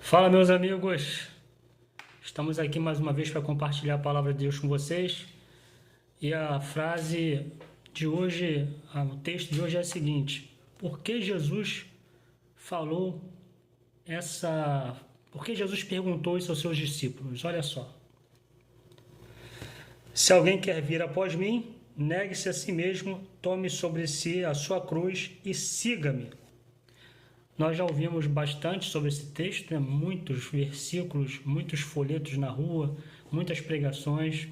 Fala, meus amigos. Estamos aqui mais uma vez para compartilhar a palavra de Deus com vocês. E a frase de hoje, o texto de hoje é o seguinte: Por que Jesus falou essa. Por que Jesus perguntou isso aos seus discípulos? Olha só. Se alguém quer vir após mim, negue-se a si mesmo, tome sobre si a sua cruz e siga-me. Nós já ouvimos bastante sobre esse texto, né? Muitos versículos, muitos folhetos na rua, muitas pregações.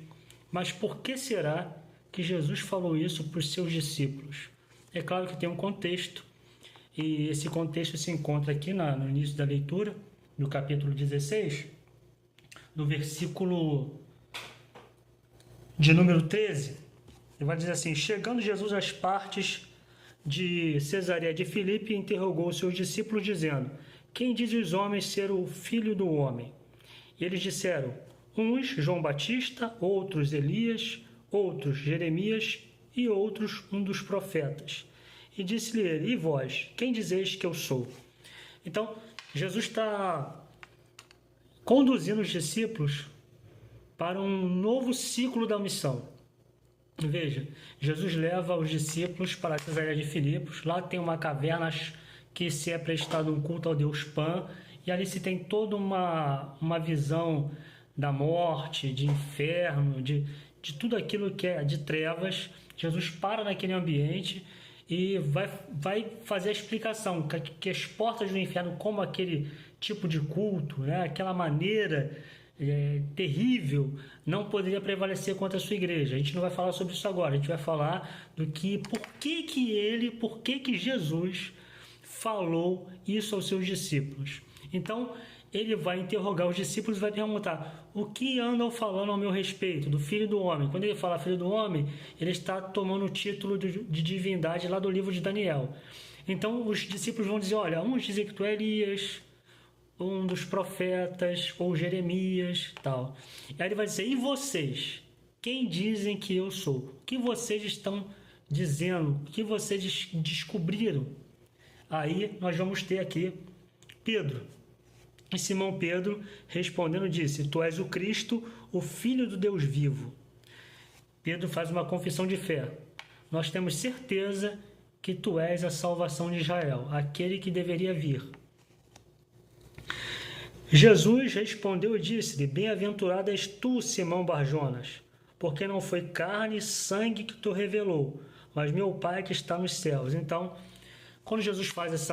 Mas por que será que Jesus falou isso para os seus discípulos? É claro que tem um contexto, e esse contexto se encontra aqui no início da leitura, no capítulo 16, no versículo de número 13. Ele vai dizer assim: Chegando Jesus às partes de Cesareia de Filipe, interrogou os seus discípulos, dizendo: Quem diz os homens ser o filho do homem? E eles disseram: uns João Batista, outros Elias, outros Jeremias e outros um dos profetas. E disse-lhe ele: E vós, quem dizeis que eu sou? Então, Jesus está conduzindo os discípulos para um novo ciclo da missão. Veja, Jesus leva os discípulos para Cesareia de Filipos. Lá tem uma caverna que se é prestado um culto ao deus Pan, e ali se tem toda uma visão da morte, de inferno, de tudo aquilo que é de trevas. Jesus para naquele ambiente e vai fazer a explicação que as portas do inferno, como aquele tipo de culto, né, aquela maneira terrível, não poderia prevalecer contra a sua igreja. A gente não vai falar sobre isso agora, a gente vai falar do que, por que Jesus falou isso aos seus discípulos. Então, ele vai interrogar os discípulos e vai perguntar: o que andam falando ao meu respeito, do Filho do Homem? Quando ele fala Filho do Homem, ele está tomando o título de divindade lá do livro de Daniel. Então, os discípulos vão dizer: olha, uns dizem que tu é Elias, um dos profetas, ou Jeremias, tal. E aí ele vai dizer: e vocês? Quem dizem que eu sou? O que vocês estão dizendo? O que vocês descobriram? Aí nós vamos ter aqui Pedro. E Simão Pedro, respondendo, disse: Tu és o Cristo, o Filho do Deus vivo. Pedro faz uma confissão de fé: Nós temos certeza que tu és a salvação de Israel, aquele que deveria vir. Jesus respondeu e disse-lhe: Bem-aventurado és tu, Simão Barjonas, porque não foi carne e sangue que tu revelou, mas meu Pai que está nos céus. Então, quando Jesus faz essa